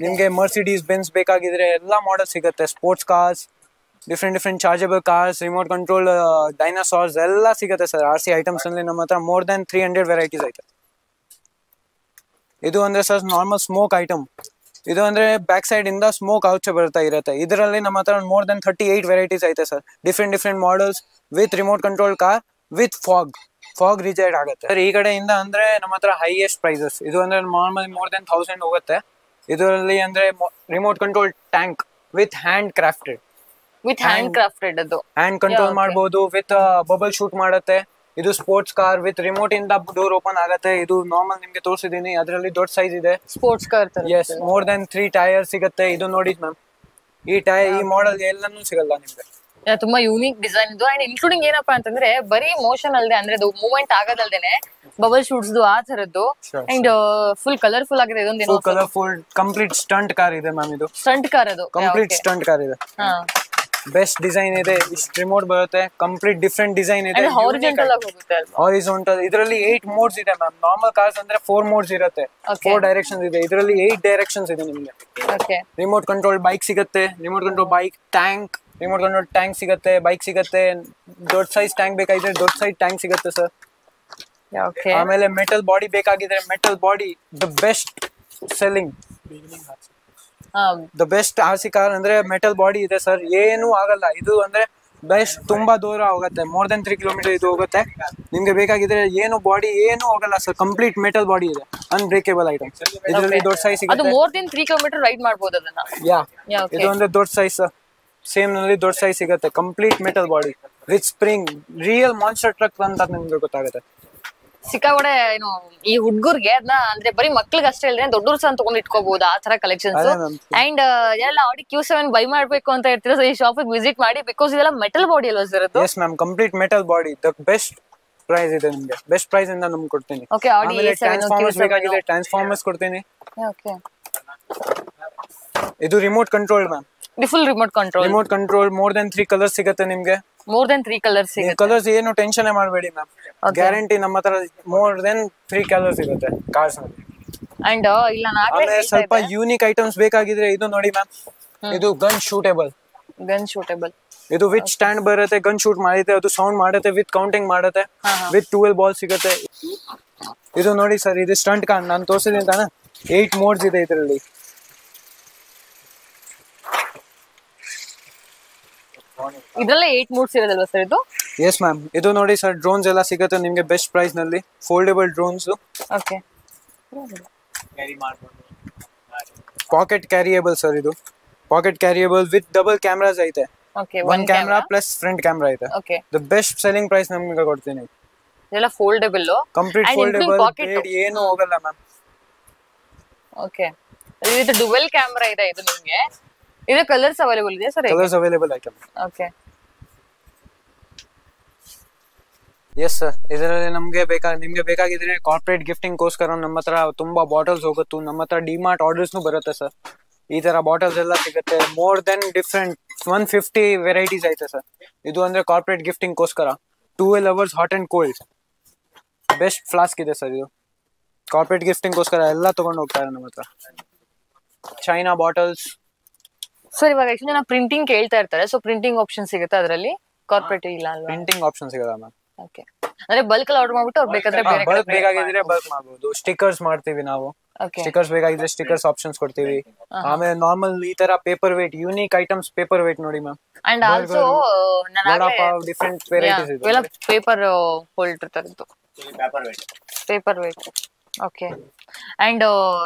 ನಿಮ್ಗೆ. ಮರ್ಸಿಡೀಸ್ ಬೆನ್ಸ್ ಬೇಕಾಗಿದ್ರೆ ಎಲ್ಲ ಮಾಡೆಲ್ ಸಿಗುತ್ತೆ. Sports cars, different chargeable cars, remote control dinosaurs ಎಲ್ಲ ಸಿಗುತ್ತೆ ಸರ್. RC ಐಟಮ್ಸ್ ಅಲ್ಲಿ ನಮ್ಮ ಹತ್ರ ಮೋರ್ ದೆನ್ 300 ವೆರೈಟೀಸ್ ಐತೆ. ಇದು ಅಂದ್ರೆ ಸರ್ ನಾರ್ಮಲ್ ಸ್ಮೋಕ್ ಐಟಮ್. ಇದು ಅಂದ್ರೆ ಬ್ಯಾಕ್ ಸೈಡ್ ಇಂದ ಸ್ಮೋಕ್ ಔಚೆ ಬರ್ತಾ ಇರುತ್ತೆ. ಇದರಲ್ಲಿ ನಮ್ಮ ಹತ್ರ ಮೋರ್ ದೆನ್ 38 ವೆರೈಟೀಸ್ ಐತೆ sir. Different models with remote control car with fog reject ಆಗುತ್ತೆ ಸರ್. ಈ ಕಡೆಯಿಂದ ಅಂದ್ರೆ ನಮ್ಮ ಹತ್ರ ಹೈಯೆಸ್ಟ್ ಪ್ರೈಸಸ್. ಇದು ಅಂದ್ರೆ ನಾರ್ಮಲ್ ಮೋರ್ ದೆನ್ 1000 ಹೋಗುತ್ತೆ. ಇದರಲ್ಲಿ ಅಂದ್ರೆ remote control tank with hand crafted. ಅದು ಹ್ಯಾಂಡ್ ಕಂಟ್ರೋಲ್ ಮಾಡಬಹುದು. ವಿತ್ ಬಬಲ್ ಶೂಟ್ ಮಾಡುತ್ತೆ. ಇದು ಸ್ಪೋರ್ಟ್ಸ್ ಕಾರ್ ವಿತ್ ರಿಮೋಟ್ ಇಂದ ಡೋರ್ ಓಪನ್ ಆಗುತ್ತೆ. ಇದು ನಾರ್ಮಲ್ ನಿಮ್ಗೆ ತೋರಿಸಿದೀನಿ. ಅದರಲ್ಲಿ ದೊಡ್ಡ ಸೈಜ್ ಇದೆ. Sports car yes. More than 3 tyre ಸಿಗುತ್ತೆ. ಇದು ನೋಡಿ ಮ್ಯಾಮ್, ಈ ಮಾಡೆಲ್ ಎಲ್ಲಾನು ಸಿಗಲ್ಲ ನಿಮ್ಗೆ. ತುಂಬಾ ಯೂನಿಕ್ ಡಿಸೈನ್ ಇದು. ಅಂಡ್ ಇನ್ಕ್ಲೂಡಿಂಗ್ ಏನಪ್ಪಾ ಅಂತಂದ್ರೆ ಬರೀ ಮೋಷನ್ ಅಲ್ದೆ, ಅಂದ್ರೆ ಅದು ಮೂವ್ಮೆಂಟ್ ಆಗೋದಲ್ದೇನೆ ಬಬಲ್ ಶೂಟ್ಸ್ ಆ ತರದ್ದು. ಅಂಡ್ ಫುಲ್ ಕಲರ್ಫುಲ್ ಆಗಿದೆ. ಇದೊಂದು ಕಲರ್ಫುಲ್ ಕಂಪ್ಲೀಟ್ ಸ್ಟಂಟ್ ಕಾರ್ ಇದೆ ಮ್ಯಾಮ್. ಇದು ಸ್ಟಂಟ್ ಕಾರ್. ಅದು ಕಂಪ್ಲೀಟ್ ಸ್ಟಂಟ್ ಕಾರ್ ಇದೆ. ಬೆಸ್ಟ್ ಡಿಸೈನ್ ಇದೆ. ಇಷ್ಟು ರಿಮೋಟ್ ಬರುತ್ತೆ. ಕಂಪ್ಲೀಟ್ ಡಿಫ್ರೆಂಟ್ ಡಿಸೈನ್ ಇದೆ. ಹಾರಿಜಾಂಟಲ್. ಇದರಲ್ಲಿ 8 ಮೋಡ್ಸ್ ಇದೆ ಮ್ಯಾಮ್. ನಾರ್ಮಲ್ ಕಾರ್ಸ್ ಅಂದ್ರೆ 4 ಮೋಡ್ಸ್ ಇರುತ್ತೆ. 4 ಡೈರೆಕ್ಷನ್ಸ್ ಇದೆ. ಇದರಲ್ಲಿ 8 ಡೈರೆಕ್ಷನ್ಸ್ ಇದೆ ನಿಮ್ಗೆ. ರಿಮೋಟ್ ಕಂಟ್ರೋಲ್ ಬೈಕ್ ಸಿಗುತ್ತೆ. Remote control bike, tank, remote control tank ಸಿಗುತ್ತೆ, ಬೈಕ್ ಸಿಗುತ್ತೆ. ದೊಡ್ಡ ಸೈಜ್ ಟ್ಯಾಂಕ್ ಬೇಕಾಗಿದ್ರೆ ದೊಡ್ಡ ಸೈಜ್ ಟ್ಯಾಂಕ್ ಸಿಗುತ್ತೆ ಸರ್. ಆಮೇಲೆ ಮೆಟಲ್ ಬಾಡಿ ಬೇಕಾಗಿದ್ರೆ metal body, the best selling, the best RC car ಅಂದ್ರೆ ಮೆಟಲ್ ಬಾಡಿ ಇದೆ ಸರ್. ಏನು ಆಗಲ್ಲ. ಇದು ಅಂದ್ರೆ ಬೆಸ್ಟ್. ತುಂಬಾ ದೂರ ಹೋಗುತ್ತೆ. ಮೋರ್ ದೆನ್ 3 ಕಿಲೋಮೀಟರ್ ಇದು ಹೋಗುತ್ತೆ. ನಿಮ್ಗೆ ಬೇಕಾಗಿದ್ರೆ ಏನು ಬಾಡಿ ಏನು ಹೋಗಲ್ಲ ಸರ್. ಕಂಪ್ಲೀಟ್ ಮೆಟಲ್ ಬಾಡಿ ಇದೆ. Unbreakable item. ಇದರಲ್ಲಿ ದೊಡ್ಡ ಸೈಜ್ ಸಿಗುತ್ತೆ. ಅದು ಮೋರ್ ದೆನ್ 3 ಕಿಲೋಮೀಟರ್ ರೈಡ್ ಮಾಡಬಹುದು ಅದನ್ನ. ಇದು ಅಂದ್ರೆ ದೊಡ್ಡ ಸೈಜ್ ಸರ್. ಸೇಮ್ ನಲ್ಲಿ ದೊಡ್ಡ ಸೈಜ್ ಸಿಗುತ್ತೆ. Complete metal body with spring. Real monster truck ಅಂತ ನಿಮ್ಗೆ ಗೊತ್ತಾಗುತ್ತೆ. ಸಿಕ್ಕಾಗಡೆ ಏನು ಈ ಹುಡ್ಗುರ್ಗೆ ಅದನ್ನ ಅಂದ್ರೆ ಬರೀ ಮಕ್ಳಿಗೆ ಅಷ್ಟೇ ಇಲ್ಲದೆ ದೊಡ್ಡವ್ರು ಸಹ ತಗೊಂಡ್ ಇಟ್ಕೋಬಹುದು ಆ ತರ ಕಲೆಕ್ಷನ್ಸ್. ಅಂಡ್ ಎಲ್ಲ Audi Q7 ಬೈ ಮಾಡ್ಬೇಕು ಅಂತ ಇರ್ತೀರ, ಸೊ ಈ ಶಾಪ್ ವಿಸಿಟ್ ಮಾಡಿ. ಬಿಕಾಸ್ ಇದೆಲ್ಲ ಮೆಟಲ್ ಬಾಡಿ ಅಲ್ವಾ sir? Yes ma'am, complete metal body. The best price ಇದೆ ನಿಮ್ಗೆ. ಬೆಸ್ಟ್ ಪ್ರೈಸ್ ಇಂದ ನಮ್ಗೆ ಕೊಡ್ತೀನಿ. ಓಕೆ. Audi ಟ್ರಾನ್ಸ್ಫಾರ್ಮರ್ಸ್ ಬೇಕಾಗಿದೆ, ಟ್ರಾನ್ಸ್ಫಾರ್ಮರ್ಸ್ ಕೊಡ್ತೀನಿ. ಓಕೆ. ಇದು remote control ma'am. Full remote control more than 3 colours ಸಿಗುತ್ತೆ ನಿಮ್ಗೆ. ಮೋರ್ ದೆನ್ 3 ಕಲರ್ಸ್ ಸಿಗುತ್ತೆ. ಕಲರ್ಸ್ ಏನು ಟೆನ್ಷನ್ ಮಾಡಬೇಡಿ ಮ್ಯಾಮ್. ಗ್ಯಾರಂಟಿ ನಮ್ಮ ಹತ್ರ ಮೋರ್ ದೆನ್ 3 ಕಲರ್ಸ್ ಸಿಗುತ್ತೆ ಕಾರ್ಸ್ ನಲ್ಲಿ. ಅಂಡ್ ಇಲ್ಲ ಆಮೇಲೆ ಸ್ವಲ್ಪ ಯೂನಿಕ್ ಐಟಮ್ಸ್ ಬೇಕಾಗಿದ್ರೆ ಇದು ನೋಡಿ ಮ್ಯಾಮ್. ಇದು ಗನ್ ಶೂಟೇಬಲ್. ಇದು ವಿತ್ ಸ್ಟ್ಯಾಂಡ್ ಬರುತ್ತೆ. ಗನ್ ಶೂಟ್ ಮಾಡುತ್ತೆ. ಅದು ಸೌಂಡ್ ಮಾಡುತ್ತೆ. ವಿತ್ ಕೌಂಟಿಂಗ್ ಮಾಡುತ್ತೆ. ವಿತ್ 12 ಬಾಲ್ ಸಿಗುತ್ತೆ. ಇದು ನೋಡಿ ಸರ್, ಇದು ಸ್ಟಂಟ್ ಕಾರ್. ನಾನು ತೋರಿಸಿದ್ದೀನಿ ತಾನೆ. 8 ಮೋಡ್ಸ್ ಇದೆ ಇದರಲ್ಲಿ. ಇದರಲ್ಲೇ 8 ಮೋಡ್ಸ್ ಇರೋದಲ್ವಾ ಸರ್ ಇದು? Yes ma'am. ಇದು ನೋಡಿ ಸರ್, ಡ್ರೋನ್ಸ್ ಎಲ್ಲ ಸಿಗುತ್ತೆ ನಿಮ್ಗೆ ಬೆಸ್ಟ್ ಪ್ರೈಸ್ ನಲ್ಲಿ. Foldable drones. Okay. Pocket carriable sir. ಇದು pocket carriable with double cameras ಐತೆ. Okay. 1 camera plus front camera ಐತೆ. Okay. The best selling price ನಿಮ್ಗೆ ಕೊಡ್ತೀನಿ. ಇದೆಲ್ಲ ಫೋಲ್ಡೇಬಲ್, ಕಂಪ್ಲೀಟ್ ಫೋಲ್ಡೇಬಲ್, ಏನು ಹೋಗಲ್ಲ ಮ್ಯಾಮ್. ಓಕೆ. ಇದು ಡುವೆಲ್ ಕ್ಯಾಮ್ರಾ ಇದೆ. ಇದು ನಿಮಗೆ ಇದು ಕಲರ್ಸ್ ಅವೈಲೇಬಲ್ ಇದೆ sir? Colours available item. Okay. Yes sir, ಇದರಲ್ಲಿ ನಿಮ್ಗೆ ಬೇಕಾಗಿದ್ರೆ ಕಾರ್ಪೊರೇಟ್ ಗಿಫ್ಟಿಂಗ್ ಗೋಸ್ಕರ ನಮ್ಮ ಹತ್ರ ತುಂಬಾ ಬಾಟಲ್ಸ್ ಹೋಗುತ್ತೆ. ನಮ್ಮ ಹತ್ರ ಡಿಮಾರ್ಟ್ ಆರ್ಡರ್ಸ್ ಬರುತ್ತೆ ಸರ್. ಈ ತರ ಬಾಟಲ್ಸ್ ಎಲ್ಲ ಸಿಗುತ್ತೆ. ಮೋರ್ ದೆನ್ ಡಿಫ್ರೆಂಟ್ 150 ವೆರೈಟೀಸ್ ಐತೆ ಸರ್. ಇದು ಅಂದ್ರೆ ಕಾರ್ಪೊರೇಟ್ ಗಿಫ್ಟಿಂಗ್ ಗೋಸ್ಕರ 12 hours hot and cold best flask ಇದೆ ಸರ್. ಇದು ಕಾರ್ಪೊರೇಟ್ ಗಿಫ್ಟಿಂಗ್ ಗೋಸ್ಕರ ಎಲ್ಲ ತಗೊಂಡು ಹೋಗ್ತಾರೆ ನಮ್ಮ ಹತ್ರ. China bottles. ಸರ್ ಇವಾಗ ಆಕ್ಚುಲಿ ನಾವು ಪ್ರಿಂಟಿಂಗ್ ಕೇಳ್ತಾ ಇರ್ತಾರೆ, ಸೊ ಪ್ರಿಂಟಿಂಗ್ ಆಪ್ಷನ್ ಸಿಗುತ್ತೆ ಅದರಲ್ಲಿ, ಕಾರ್ಪೊರೇಟ್ ಇಲ್ಲ ಅಲ್ವಾ? ಪ್ರಿಂಟಿಂಗ್ ಆಪ್ಷನ್ ಸಿಗಲ್ಲ ಮ್ಯಾಮ್. ಓಕೆ, ಅಂದ್ರೆ ಬಲ್ಕ್ ಅಲ್ಲಿ ಆರ್ಡರ್ ಮಾಡ್ಬಿಟ್ಟು ಅವ್ರು ಬೇಕಾದ್ರೆ ಬೇರೆ ಬಲ್ಕ್ ಬೇಕಾಗಿದ್ರೆ ಬಲ್ಕ್ ಮಾಡಬಹುದು. ಸ್ಟಿಕರ್ಸ್ ಮಾಡ್ತೀವಿ ನಾವು. ಸ್ಟಿಕರ್ಸ್ ಬೇಕಾಗಿದ್ರೆ ಸ್ಟಿಕರ್ಸ್ ಆಪ್ಷನ್ಸ್ ಕೊಡ್ತೀವಿ. ಆಮೇಲೆ ನಾರ್ಮಲ್ ಈ ತರ paper weight unique items paper weight ನೋಡಿ ma'am. And also different varieties ಇದೆ. ಎಲ್ಲ ಪೇಪರ್ ಹೋಲ್ಡರ್ ತರದ್ದು ಪೇಪರ್ ವೇಟ್. ಓಕೆ, ಅಂಡ್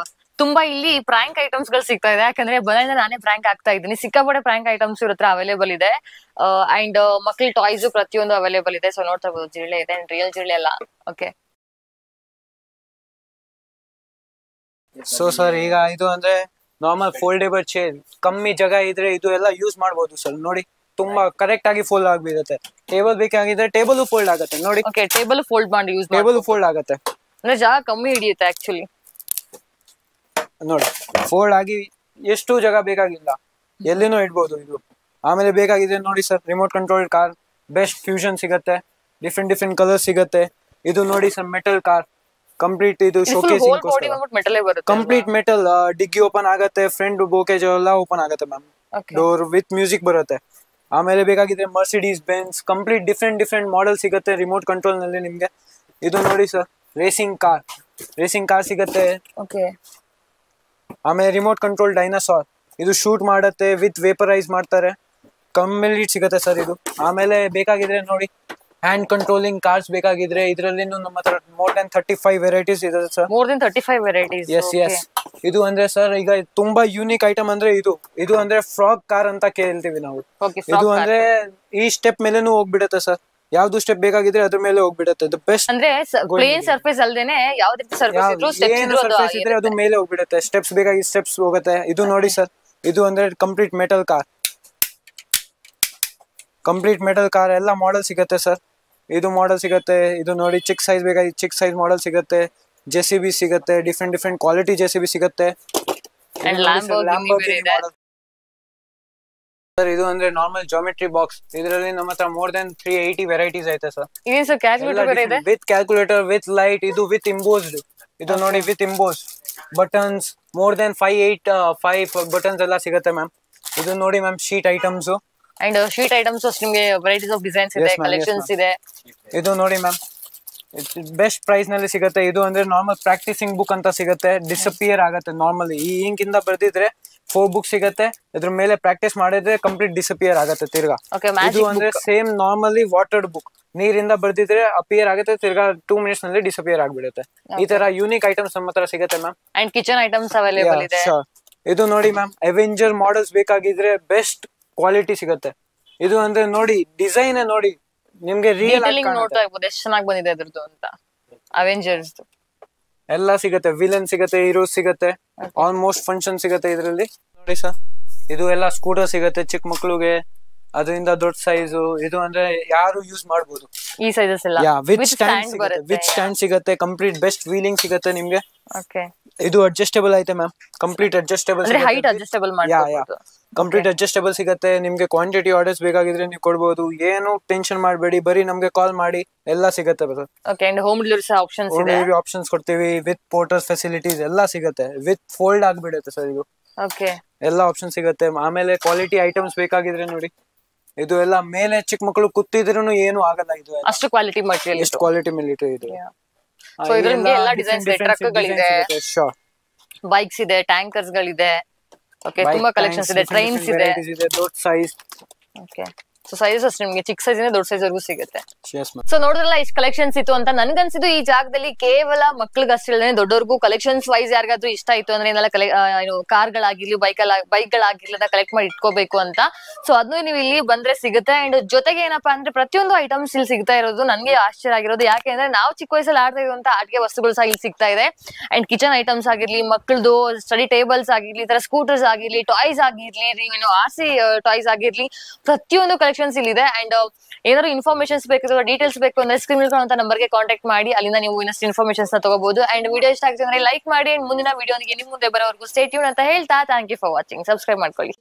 ತುಂಬಾ ಇಲ್ಲಿ ಪ್ರಾಂಕ್ ಐಟಮ್ಸ್ ಗಳು ಸಿಗ್ತಾ ಇದೆ. ಯಾಕಂದ್ರೆ ಬಂದ ನಾನೇ ಪ್ರಾಂಕ್ ಆಗ್ತಾ ಇದ್ದೀನಿ. ಸಿಕ್ಕಾಪಟ್ಟೆ ಪ್ರಾಂಕ್ ಐಟಮ್ಸ್ ಇವ್ರ ಹತ್ರ ಅವೈಲೇಬಲ್ ಇದೆ. ಅಂಡ್ ಮಕ್ಳ ಟಾಯ್ಸ್ ಪ್ರತಿಯೊಂದು ಅವೈಲೇಬಲ್ ಇದೆ. ಸೊ ನೋಡ್ತಾ ಇರ್ಬೋದು, ಜಿರಳೆ ಇದೆ, ರಿಯಲ್ ಜಿರಳೆ ಎಲ್ಲ. ಓಕೆ, ಸೊ ಸರ್ ಈಗ ಇದು ಅಂದ್ರೆ ನಾರ್ಮಲ್ ಫೋಲ್ಡೇಬಲ್ ಚೇರ್. ಕಮ್ಮಿ ಜಾಗ ಇದ್ರೆ ಇದು ಎಲ್ಲ ಯೂಸ್ ಮಾಡಬಹುದು ಸರ್. ನೋಡಿ ತುಂಬಾ ಕರೆಕ್ಟ್ ಆಗಿ ಫೋಲ್ಡ್ ಆಗ್ಬಿಡುತ್ತೆ. ಟೇಬಲ್ ಬೇಕಾಗಿದ್ರೆ ಟೇಬಲ್ ಫೋಲ್ಡ್ ಆಗುತ್ತೆ ನೋಡಿ. ಓಕೆ, ಟೇಬಲ್ ಫೋಲ್ಡ್ ಮಾಡಿ ಯೂಸ್ ಟೇಬಲ್ ಫೋಲ್ಡ್ ಆಗುತ್ತೆ. ಅಂದ್ರೆ ಜಾಗ ಕಮ್ಮಿ ಹಿಡಿಯುತ್ತೆ ಆಕ್ಚುಲಿ. ನೋಡಿ ಫೋಲ್ಡ್ ಆಗಿ ಎಷ್ಟು ಜಾಗ ಬೇಕಾಗಿಲ್ಲ, ಎಲ್ಲಿನೂ ಇಡ್ಬೋದು ಇದು. ಆಮೇಲೆ ಬೇಕಾಗಿದೆ ನೋಡಿ sir, remote control car. Best fusion ಸಿಗುತ್ತೆ, ಡಿಫ್ರೆಂಟ್ ಕಲರ್ ಸಿಗುತ್ತೆ. ಇದು ನೋಡಿ ಸರ್, ಮೆಟಲ್ ಕಾರ್ ಕಂಪ್ಲೀಟ್. ಇದು ಶೋಕೇಸಿಂಗ್ ಕಂಪ್ಲೀಟ್ ಮೆಟಲ್. ಡಿಗ್ಗಿ ಓಪನ್ ಆಗುತ್ತೆ, ಫ್ರಂಟ್ ಬೋಕೇಜ್ ಎಲ್ಲ ಓಪನ್ ಆಗುತ್ತೆ ಮ್ಯಾಮ್. ಡೋರ್ ವಿತ್ ಮ್ಯೂಸಿಕ್ ಬರುತ್ತೆ. ಆಮೇಲೆ ಬೇಕಾಗಿದ್ರೆ Mercedes Benz complete different model ಸಿಗುತ್ತೆ ರಿಮೋಟ್ ಕಂಟ್ರೋಲ್ ನಲ್ಲಿ ನಿಮ್ಗೆ. ಇದು ನೋಡಿ ಸರ್, ರೇಸಿಂಗ್ ಕಾರ್ ಸಿಗುತ್ತೆ. ಓಕೆ, ಆಮೇಲೆ ರಿಮೋಟ್ ಕಂಟ್ರೋಲ್ ಡೈನೋಸಾರ್. ಇದು ಶೂಟ್ ಮಾಡುತ್ತೆ, ವಿತ್ ವೇಪರೈಸ್ ಮಾಡ್ತಾರೆ. ಕಂಪ್ಲೀಟ್ ಸಿಗುತ್ತೆ ಸರ್ ಇದು. ಆಮೇಲೆ ಬೇಕಾಗಿದ್ರೆ ನೋಡಿ, ಹ್ಯಾಂಡ್ ಕಂಟ್ರೋಲಿಂಗ್ ಕಾರ್ಸ್ ಬೇಕಾಗಿದ್ರೆ ಇದರಲ್ಲಿ ನಮ್ಮ ಹತ್ರ ಮೋರ್ ದೆನ್ 35 ವೆರೈಟೀಸ್ ಇದೆ sir. More than 35 varieties. Yes. ಇದು ಅಂದ್ರೆ ಸರ್ ಈಗ ತುಂಬಾ ಯೂನಿಕ್ ಐಟಮ್ ಅಂದ್ರೆ ಇದು ಅಂದ್ರೆ ಫ್ರಾಗ್ ಕಾರ್ ಅಂತ ಕೇಳ್ತೀವಿ ನಾವು. ಇದು ಅಂದ್ರೆ ಈ ಸ್ಟೆಪ್ ಮೇಲೆನೂ ಹೋಗ್ಬಿಡುತ್ತೆ ಸರ್. ಯಾವ್ದು ಸ್ಟೆಪ್ ಬೇಕಾಗಿದ್ರೆ ಅದ್ರ ಮೇಲೆ ಹೋಗ್ಬಿಡುತ್ತೆ. ಬೆಸ್ಟ್ ಅಂದ್ರೆ ಪ್ಲೇನ್ ಸರ್ಫೇಸ್ ಅಲ್ದೇನೆ ಯಾವ್ದು ಸರ್ಫೇಸ್ ಇದ್ರೂ ಸರ್ಫೇಸ್ ಇದ್ರೆ ಅದು ಮೇಲೆ ಹೋಗ್ಬಿಡುತ್ತೆ. ಸ್ಟೆಪ್ಸ್ ಬೇಕಾಗಿ ಸ್ಟೆಪ್ಸ್ ಹೋಗುತ್ತೆ. ಇದು ನೋಡಿ ಸರ್, ಇದು ಅಂದ್ರೆ ಕಂಪ್ಲೀಟ್ ಮೆಟಲ್ ಕಾರ್ ಎಲ್ಲ ಮಾಡೆಲ್ ಸಿಗುತ್ತೆ ಸರ್. ಇದು ಮಾಡೆಲ್ ಸಿಗುತ್ತೆ. ಇದು ನೋಡಿ, ಚಿಕ್ ಸೈಜ್ ಬೇಕಾಗಿ ಚಿಕ್ ಸೈಜ್ ಮಾಡೆಲ್ ಸಿಗುತ್ತೆ. ಜೆಸಿಬಿ ಸಿಗುತ್ತೆ, ಡಿಫ್ರೆಂಟ್ ಕ್ವಾಲಿಟಿ ಜೆಸಿಬಿ ಸಿಗುತ್ತೆ. ಸರ್ ಇದು ಅಂದ್ರೆ ನಾರ್ಮಲ್ ಜಾಮೆಟ್ರಿ ಬಾಕ್ಸ್. ಇದರಲ್ಲಿ ನಮ್ಮ ಹತ್ರ ಮೋರ್ ದೆನ್ 380 ವೆರೈಟೀಸ್ ಐತೆ sir. With calculator, with light, ಇದು ವಿತ್ ಇಂಬೋಸ್ಡ್. ಇದು ನೋಡಿ with emboss buttons. More than 5 buttons ಎಲ್ಲ ಸಿಗುತ್ತೆ ಮ್ಯಾಮ್. ಇದು ನೋಡಿ ma'am, sheet items. And sheet items ನಿಮಗೆ ವೆರೈಟೀಸ್ ಆಫ್ ಡಿಸೈನ್ಸ್ ಇದೆ, ಕಲೆಕ್ಷನ್ಸ್ ಇದೆ. ಇದು ನೋಡಿ ಮ್ಯಾಮ್, ಬೆಸ್ಟ್ ಪ್ರೈಸ್ ನಲ್ಲಿ ಸಿಗುತ್ತೆ. ಇದು ಅಂದ್ರೆ ನಾರ್ಮಲ್ ಪ್ರಾಕ್ಟೀಸಿಂಗ್ ಬುಕ್ ಅಂತ ಸಿಗುತ್ತೆ. ಡಿಸಪಿಯರ್ ಆಗುತ್ತೆ ನಾರ್ಮಲಿ. ಈ ಇಂಕ್ ಇಂದ ಬರ್ದಿದ್ರೆ 4 ಬುಕ್ ಸಿಗುತ್ತೆ. ಇದ್ರ ಮೇಲೆ ಪ್ರಾಕ್ಟೀಸ್ ಮಾಡಿದ್ರೆ ಕಂಪ್ಲೀಟ್ ಡಿಸಪಿಯರ್ ಆಗುತ್ತೆ ತಿರ್ಗಾ. ಇದು ಅಂದ್ರೆ ಸೇಮ್ ನಾರ್ಮಲಿ ವಾಟರ್ಡ್ ಬುಕ್. ನೀರಿಂದ ಬರ್ದಿದ್ರೆ ಅಪಿಯರ್ ಆಗುತ್ತೆ, ತಿರ್ಗಾ 2 minutes ನಲ್ಲಿ ಡಿಸಪಿಯರ್ ಆಗ್ಬಿಡುತ್ತೆ. ಈ ತರ ಯೂನಿಕ್ ಐಟಮ್ಸ್ ನಮ್ಮ ಹತ್ರ ಸಿಗುತ್ತೆ ma'am. And kitchen items available ಇದೆ. ಇದು ನೋಡಿ ಮ್ಯಾಮ್, ಅವೆಂಜರ್ ಮಾಡೆಲ್ಸ್ ಬೇಕಾಗಿದ್ರೆ ಬೆಸ್ಟ್ ಕ್ವಾಲಿಟಿ ಸಿಗುತ್ತೆ. ಇದು ಅಂದ್ರೆ ನೋಡಿ, ಡಿಸೈನ್ ನೋಡಿ ನಿಮ್ಗೆ ರಿಯಲ್ ಆಗಿ ನೋಡ್ತಾ ಇರ್ಬೋದು ಎಷ್ಟು ಚೆನ್ನಾಗಿ ಬಂದಿದೆ ಅದ್ರದ್ದು ಅಂತ. ಅವೆಂಜರ್ಸ್ ಎಲ್ಲ ಸಿಗುತ್ತೆ, ವಿಲನ್ ಸಿಗುತ್ತೆ, ಹೀರೋಸ್ ಸಿಗುತ್ತೆ, ಆಲ್ಮೋಸ್ಟ್ ಫಂಕ್ಷನ್ ಸಿಗುತ್ತೆ ಇದರಲ್ಲಿ. ನೋಡಿ ಸರ್, ಇದು ಎಲ್ಲ ಸ್ಕೂಟರ್ ಸಿಗುತ್ತೆ ಚಿಕ್ಕ ಮಕ್ಳಿಗೆ, ಅದರಿಂದ ದೊಡ್ಡ ಸೈಜು. ಇದು ಅಂದ್ರೆ ಯಾರು ಯೂಸ್ ಮಾಡಬಹುದು. ಈ ಸೈಜಸ್ ಎಲ್ಲ ವಿತ್ ಸ್ಟ್ಯಾಂಡ್ ಸಿಗುತ್ತೆ. ಕಂಪ್ಲೀಟ್ ಬೆಸ್ಟ್ ವೀಲಿಂಗ್ ಸಿಗುತ್ತೆ ನಿಮ್ಗೆ. ಓಕೆ, ಇದು ಅಡ್ಜಸ್ಟೇಬಲ್ ಐತೆ ma'am. Complete adjustable, height adjustable ಮಾಡಬಹುದು. ಕಂಪ್ಲೀಟ್ ಅಡ್ಜಸ್ಟೇಬಲ್ ಸಿಗುತ್ತೆ ನಿಮ್ಗೆ. ಕ್ವಾಂಟಿಟಿ ಆರ್ಡರ್ಸ್ ಬೇಕಾಗಿದ್ರೆ ನೀವು ಕೊಡಬಹುದು. ಏನು ಟೆನ್ಷನ್ ಮಾಡಬೇಡಿ, ಬರೀ ನಮ್ಗೆ ಕಾಲ್ ಮಾಡಿ, ಎಲ್ಲ ಸಿಗುತ್ತೆ sir. Okay, and home delivery options ಇದೆ. ಹೋಮ್ ಡೆಲಿವರಿ ಆಪ್ಷನ್ಸ್ ಕೊಡ್ತೀವಿ. ವಿತ್ ಪೋರ್ಟರ್ಸ್ ಫೆಸಿಲಿಟೀಸ್ ಎಲ್ಲ ಸಿಗುತ್ತೆ. ವಿತ್ ಫೋಲ್ಡ್ ಆಗ್ಬಿಡುತ್ತೆ ಸರ್ ಇದು. ಓಕೆ, ಎಲ್ಲ ಆಪ್ಷನ್ ಸಿಗುತ್ತೆ. ಆಮೇಲೆ ಕ್ವಾಲಿಟಿ ಐಟಮ್ಸ್ ಬೇಕಾಗಿದ್ರೆ ನೋಡಿ, ಇದು ಎಲ್ಲ ಮೇಲೆ ಚಿಕ್ಕ ಮಕ್ಕಳು ಕೂತಿದ್ರು ಏನು ಆಗಲ್ಲ. ಇದು ಅಷ್ಟು ಕ್ವಾಲಿಟಿ ಮೆಟೀರಿಯಲ್, ಎಷ್ಟು ಕ್ವಾಲಿಟಿ ಮೆಟೀರಿಯಲ್ ಇದು. ಸೊ ಇದರಲ್ಲಿ ಎಲ್ಲ ಡಿಸೈನ್ಸ್ ಇದೆ, ಟ್ರಕ್ಗಳಿದೆ, ಬೈಕ್ಸ್ ಇದೆ, ಟ್ಯಾಂಕರ್ಸ್ ಗಳಿದೆ. ಓಕೆ, ತುಂಬಾ ಕಲೆಕ್ಷನ್ಸ್ ಇದೆ, ಟ್ರೈನ್ಸ್ ಇದೆ, ದೊಡ್ಡ ಸೈಜ್. ಓಕೆ, ಸೊ ಸೈಜಸ್ ನಿಮಗೆ ಚಿಕ್ಕ ಸೈಜ್ ಇಂದ ದೊಡ್ಡ ಸೈಜ್ ವರೆಗೂ ಸಿಗುತ್ತೆ. ಸೊ ನೋಡಿದ್ರಲ್ಲ ಇಷ್ಟು ಕಲೆಕ್ಷನ್ಸ್ ಇತ್ತು ಅಂತ. ನನ್ಗನ್ಸಿದ್ದು ಈ ಜಾಗದಲ್ಲಿ ಕೇವಲ ಮಕ್ಳಿಗೆ ಅಷ್ಟೇ ದೊಡ್ಡವ್ರಿಗೂ ಕಲೆಕ್ಷನ್ಸ್ ವೈಸ್ ಯಾರಿಗಾದ್ರೂ ಇಷ್ಟ ಆಯ್ತು ಅಂದ್ರೆ ಏನೆಲ್ಲ ಕಾರ್ಗಳಾಗಿರ್ಲಿ, ಬೈಕ್ಗಳಾಗಿರ್ಲಿ ಅಂತ ಕಲೆಕ್ಟ್ ಮಾಡಿ ಇಟ್ಕೋಬೇಕು ಅಂತ. ಸೊ ಅದನ್ನು ನೀವು ಇಲ್ಲಿ ಬಂದ್ರೆ ಸಿಗುತ್ತೆ. ಅಂಡ್ ಜೊತೆಗೆ ಏನಪ್ಪಾ ಅಂದ್ರೆ ಪ್ರತಿಯೊಂದು ಐಟಮ್ಸ್ ಇಲ್ಲಿ ಸಿಗ್ತಾ ಇರೋದು ನನ್ಗೆ ಆಶ್ಚರ್ಯ ಆಗಿರೋದು. ಯಾಕೆಂದ್ರೆ ನಾವು ಚಿಕ್ಕ ವಯಸ್ಸಲ್ಲಿ ಆಡ್ತಾ ಇರುವಂತ ಆಟಿಕೆ ವಸ್ತುಗಳು ಸಹ ಇಲ್ಲಿ ಸಿಗ್ತಾ ಇದೆ. ಅಂಡ್ ಕಿಚನ್ ಐಟಮ್ಸ್ ಆಗಿರ್ಲಿ, ಮಕ್ಕಳದು ಸ್ಟಡಿ ಟೇಬಲ್ಸ್ ಆಗಿರ್ಲಿ, ಈ ತರ ಸ್ಕೂಟರ್ಸ್ ಆಗಿರ್ಲಿ, ಟಾಯ್ಸ್ ಆಗಿರ್ಲಿ, RC ಟಾಯ್ಸ್ ಆಗಿರ್ಲಿ, ಪ್ರತಿಯೊಂದು ಕಲೆಕ್ಷನ್ ಕಲೆಕ್ಷನ್ಸ್ ಇಲ್ಲಿದೆ. ಅಂಡ್ ಏನಾದ್ರು ಇನ್ಫಾರ್ಮೇಶನ್ಸ್ ಬೇಕು, ಡೀಟೇಲ್ಸ್ ಬೇಕು ಅಂದ್ರೆ ಸ್ಕ್ರೀನ್ ಅಂತ ನಂಬರ್ಗೆ ಕಾಂಟ್ಯಾಕ್ಟ್ ಮಾಡಿ, ಅಲ್ಲಿಂದ ನೀವು ಇನ್ನಷ್ಟು ಇನ್ಫಾರ್ಮೇಶನ್ಸ್ ತಗೋಬಹುದು. ಅಂಡ್ ವಿಡಿಯೋ ಇಷ್ಟ ಆಗ್ತದೆ ಅಂದ್ರೆ ಲೈಕ್ ಮಾಡಿ. ಅಂಡ್ ಮುಂದಿನ ವಿಡಿಯೋನಿಗೆ ನಿಮ್ ಮುಂದೆ ಬರೋವರೆಗೂ ಸ್ಟೇ ಟ್ಯೂನ್ ಅಂತ ಹೇಳ್ತಾ thank you for watching. Subscribe ಮಾಡ್ಕೊಳ್ಳಿ.